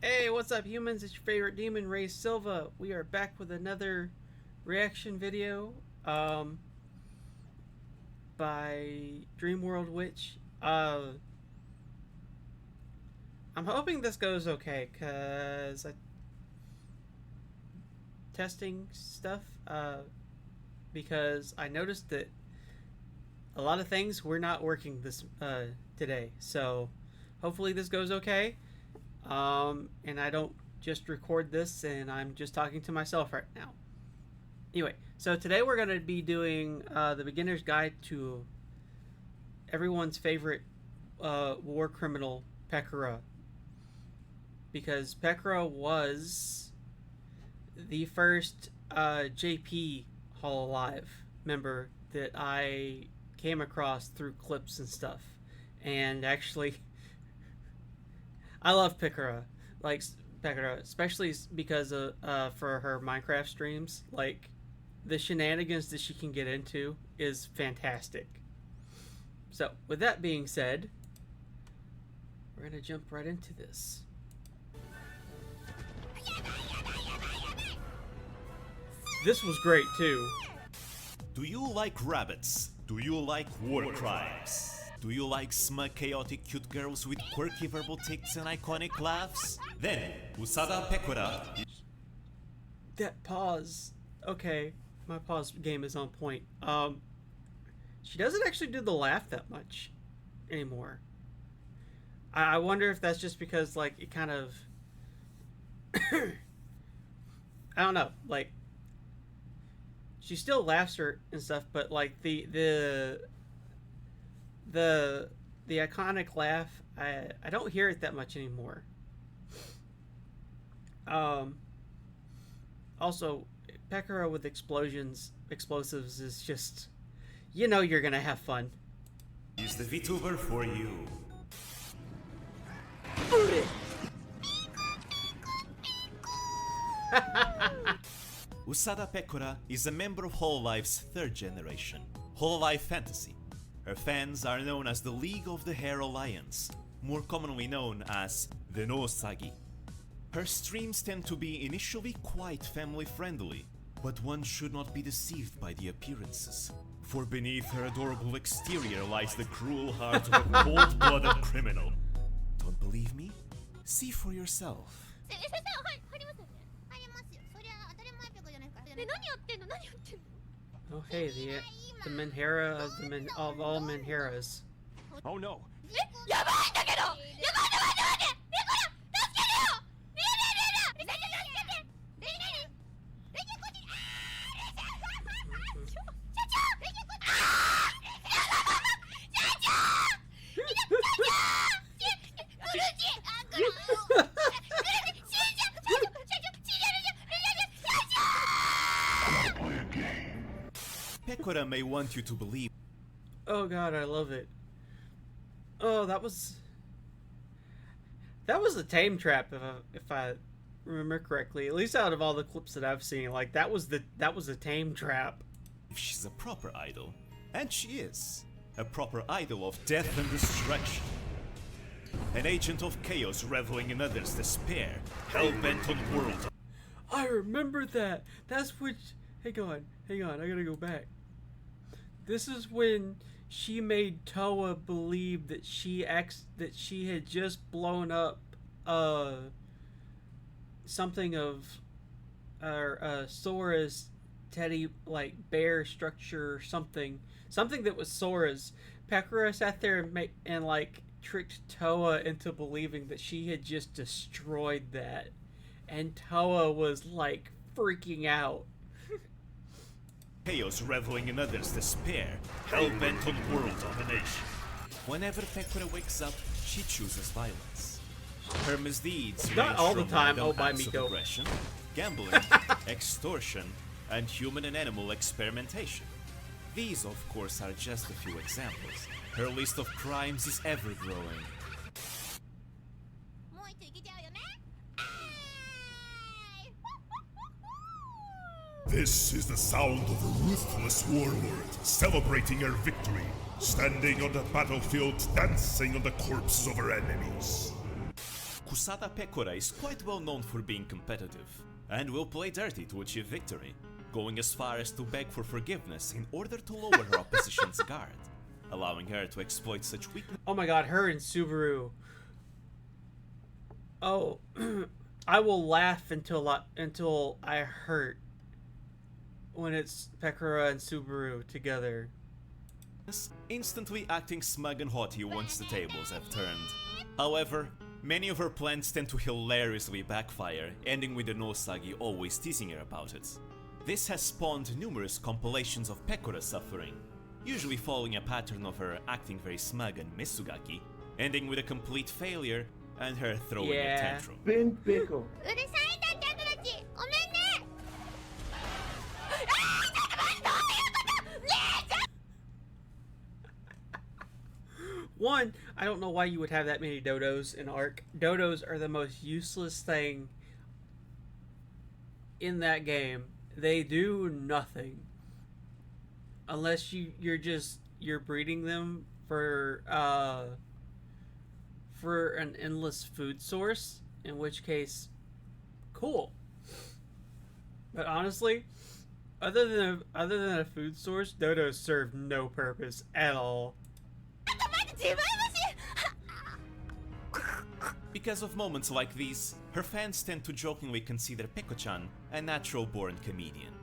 Hey, what's up, humans? It's your favorite demon, Raze Silva. We are back with another reaction video by Dreamworld Witch. I'm hoping this goes okay, because testing stuff, because I noticed that a lot of things were not working this today. So hopefully this goes okay. And I don't just record this and I'm just talking to myself right now. Anyway, so today we're going to be doing the beginner's guide to everyone's favorite war criminal, Pekora. Because Pekora was the first JP Hololive member that I came across through clips and stuff. And actually, I love Pekora, especially because of for her Minecraft streams. Like, the shenanigans that she can get into is fantastic. So, with that being said, we're gonna jump right into this. This was great too. Do you like rabbits? Do you like war crimes? Do you like smug, chaotic, cute girls with quirky verbal tics and iconic laughs? Then, Usada Pekora. That pause. Okay, my pause game is on point. She doesn't actually do the laugh that much anymore. I wonder if that's just because, like, it kind of... I don't know, like, she still laughs her and stuff, but like the iconic laugh, I don't hear it that much anymore. Also, Pekora with explosives is just, you know, you're gonna have fun. Is the Vtuber for you? Usada Pekora is a member of Hololive's third generation, Hololive Fantasy. Her fans are known as the League of the Hair Alliance, more commonly known as the No Sagi. Her streams tend to be initially quite family-friendly, but one should not be deceived by the appearances, for beneath her adorable exterior lies the cruel heart of a cold-blooded criminal. Don't believe me? See for yourself. Oh hey, the Menhera of all Menheras. Oh no! Pekora may want you to believe. Oh god, I love it. Oh, that was a tame trap, if I remember correctly. At least out of all the clips that I've seen, like that was a tame trap. If she's a proper idol, and she is, a proper idol of death and destruction. An agent of chaos reveling in others' despair, hell-bent on world. I remember that. That's which. Hang on, I gotta go back. This is when she made Toa believe that she had just blown up something of Sora's teddy, like, bear structure or something that was Sora's. Pekora sat there and like tricked Toa into believing that she had just destroyed that, and Toa was like freaking out. Chaos reveling in others' despair, hell-bent on world domination. Whenever Pekora wakes up, she chooses violence. Her misdeeds Not range all the from time, random by acts of Miko. aggression, gambling, extortion, and human and animal experimentation. These, of course, are just a few examples. Her list of crimes is ever-growing. This is the sound of a ruthless warlord celebrating her victory, standing on the battlefield, dancing on the corpses of her enemies. Usada Pekora is quite well known for being competitive, and will play dirty to achieve victory, going as far as to beg for forgiveness in order to lower her opposition's guard, allowing her to exploit such weakness. Oh my god, her and Subaru. Oh, I will laugh until I hurt when it's Pekora and Subaru together. Instantly acting smug and haughty once the tables have turned. However, many of her plans tend to hilariously backfire, ending with the Nosagi always teasing her about it. This has spawned numerous compilations of Pekora suffering, usually following a pattern of her acting very smug and Mitsugaki, ending with a complete failure and her throwing a tantrum. Ben Pickle. うるさいんだってあんたたちごめんねOne, I don't know why you would have that many dodos in Ark. Dodos are the most useless thing in that game. They do nothing. Unless you're breeding them for an endless food source, in which case, cool. But honestly, other than a food source, dodos serve no purpose at all. Because of moments like these, her fans tend to jokingly consider Peko-chan a natural-born comedian.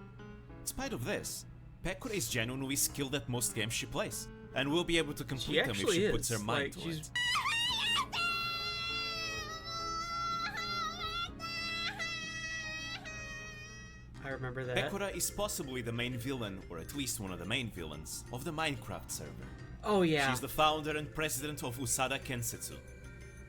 In spite of this, Pekora is genuinely skilled at most games she plays, and will be able to complete them if she puts her mind to it. I remember that. Pekora is possibly the main villain, or at least one of the main villains, of the Minecraft server. Oh yeah. She's the founder and president of Usada Kensetsu,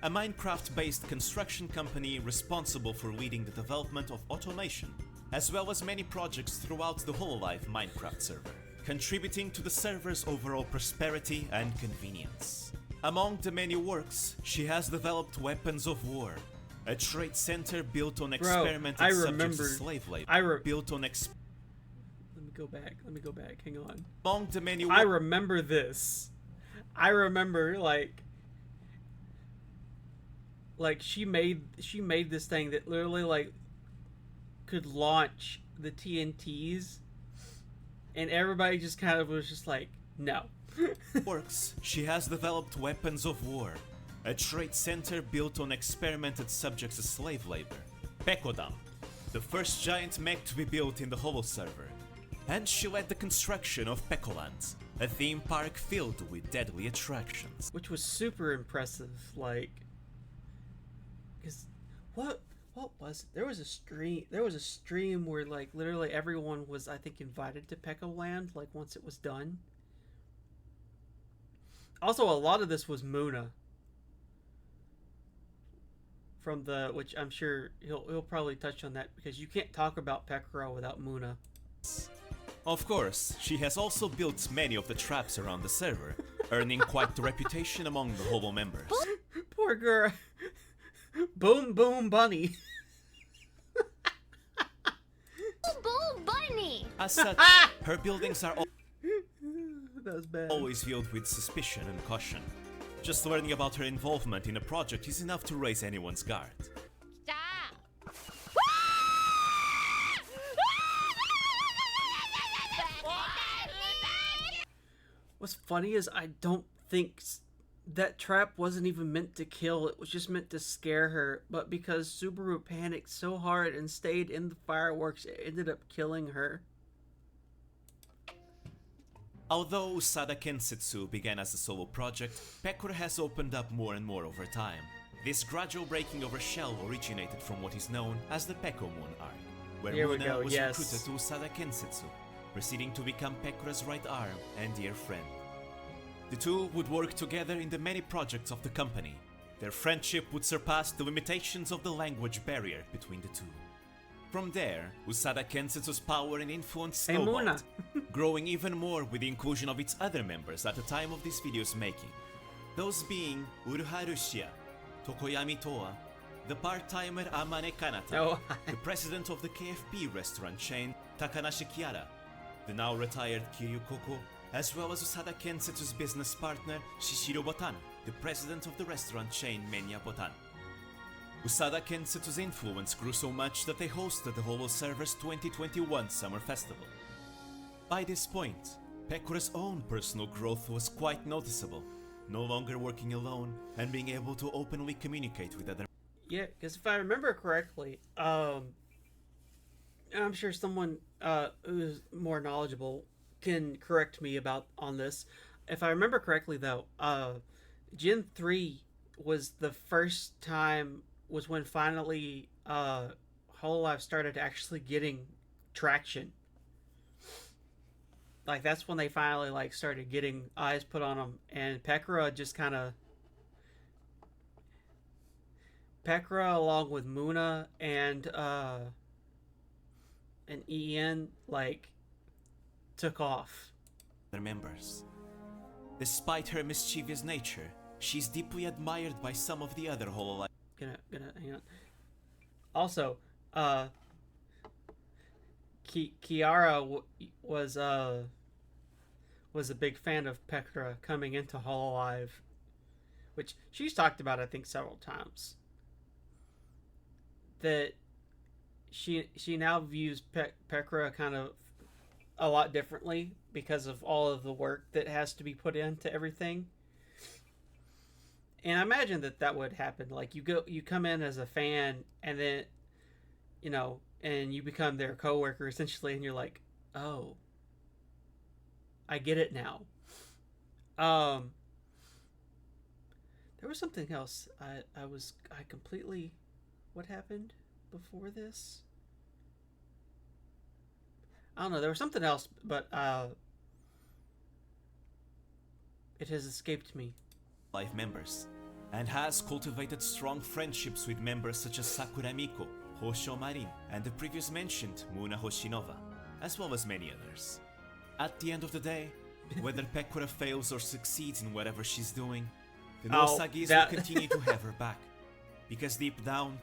a Minecraft-based construction company responsible for leading the development of automation, as well as many projects throughout the Hololive Minecraft server, contributing to the server's overall prosperity and convenience. Among the many works, she has developed weapons of war, a trade center built on experimented subjects of slave labor, built on Let me go back, hang on. Among the many I remember this. I remember like she made this thing that literally like could launch the TNTs, and everybody just kind of was just like, no. works, she has developed weapons of war, a trade center built on experimented subjects of slave labor, Pekodam, the first giant mech to be built in the Holo server, and she led the construction of Pekoland, a theme park filled with deadly attractions. Which was super impressive, like, because what was it? There was a stream where like literally everyone was, I think, invited to Pekoland like once it was done. Also, a lot of this was Muna from the, which I'm sure he'll probably touch on that, because you can't talk about Pekora without Muna. Of course, she has also built many of the traps around the server, earning quite the reputation among the Hobo members. Poor girl. Boom Boom Bunny. Boom Bunny! As such, her buildings are That was bad. always viewed with suspicion and caution. Just learning about her involvement in a project is enough to raise anyone's guard. What's funny is I don't think that trap wasn't even meant to kill, it was just meant to scare her, but because Subaru panicked so hard and stayed in the fireworks, it ended up killing her. Although Usada Kensetsu began as a solo project, Pekora has opened up more and more over time. This gradual breaking of her shell originated from what is known as the Pekomon arc, where Here we Muna go, was yes. recruited to Usada Kensetsu, proceeding to become Pekora's right arm and dear friend. The two would work together in the many projects of the company. Their friendship would surpass the limitations of the language barrier between the two. From there, Usada Kensetsu's power and influence Hey, snowballed, Muna. growing even more with the inclusion of its other members at the time of this video's making. Those being Uruharu Shia, Tokoyami Toa, the part-timer Amane Kanata, Oh. the president of the KFP restaurant chain Takanashi Kiara, the now retired Kiryu Koko, as well as Usada Kensetsu's business partner Shishiro Botan, the president of the restaurant chain Menya Botan. Usada Kensetsu's influence grew so much that they hosted the Holo Server's 2021 Summer Festival. By this point, Pekora's own personal growth was quite noticeable, no longer working alone and being able to openly communicate with other. Yeah, because if I remember correctly, I'm sure someone who's more knowledgeable can correct me on this. If I remember correctly, though, Gen 3 was the first time, was when finally Hololive started actually getting traction. Like, that's when they finally, like, started getting eyes put on them, and Pekora just kind of... Pekora, along with Muna and Ian, like, took off. Other members. Despite her mischievous nature, she's deeply admired by some of the other Hololive. Gonna hang on. Also, Kiara was a big fan of Pekora coming into Hololive, which she's talked about, I think, several times. That she now views Pekora kind of a lot differently because of all of the work that has to be put into everything. And I imagine that would happen. Like, you come in as a fan, and then, you know, and you become their coworker essentially, and you're like, oh, I get it now. There was something else. I completely... What happened before this? I don't know. There was something else, but it has escaped me. Live members, and has cultivated strong friendships with members such as Sakura Miko, Hosho Marin, and the previous mentioned Muna Hoshinova, as well as many others. At the end of the day, whether Pekora fails or succeeds in whatever she's doing, the Nosagis will continue to have her back, because deep down,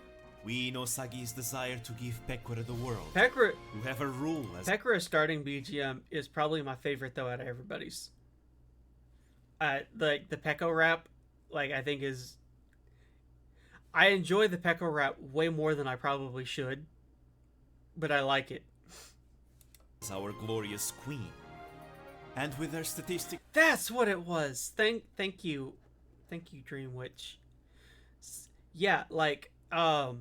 we Nosagi's desire to give Pekora the world, Pekora, to have her rule as... Pekora's starting BGM is probably my favorite, though, out of everybody's. The Peko rap, like, I think is... I enjoy the Peko rap way more than I probably should, but I like it. Our glorious queen. And with her statistic... That's what it was! Thank you. Thank you, Dream Witch. Yeah, like, Pekora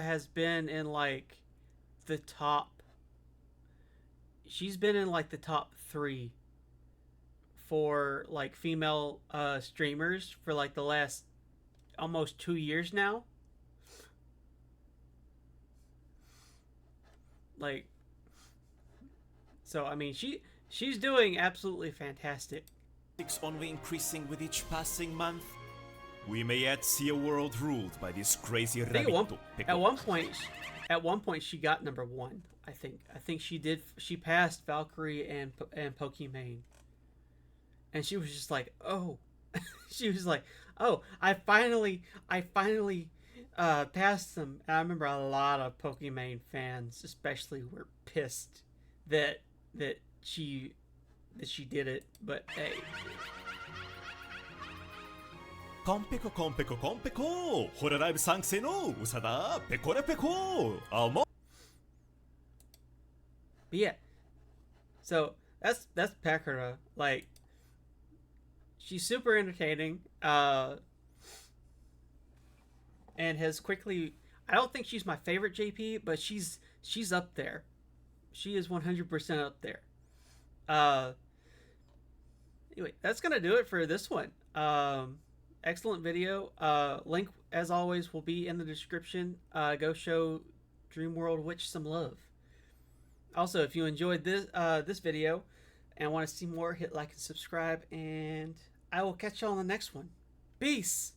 has been in, like, the top... She's been in, like, the top 3 for, like, female streamers for, like, the last almost 2 years now. Like, so, I mean, she's doing absolutely fantastic. It's only increasing with each passing month. We may yet see a world ruled by this crazy Ramito. At one point she got number 1. I think she passed Valkyrie and Pokimane. And she was just like, oh. She was like, oh, I finally passed them. And I remember a lot of Pokimane fans especially were pissed that she did it, but hey. Kompeko. Hololive Sansei no Usada Pekora. Amo. But yeah. So that's Pekora. Like, she's super entertaining. And has quickly... I don't think she's my favorite JP, but she's up there. She is 100% up there. Anyway, that's gonna do it for this one. Excellent video. Link, as always, will be in the description. Go show Dreamworld Witch some love. Also, if you enjoyed this video and want to see more, hit like and subscribe, and I will catch you on the next one. Peace!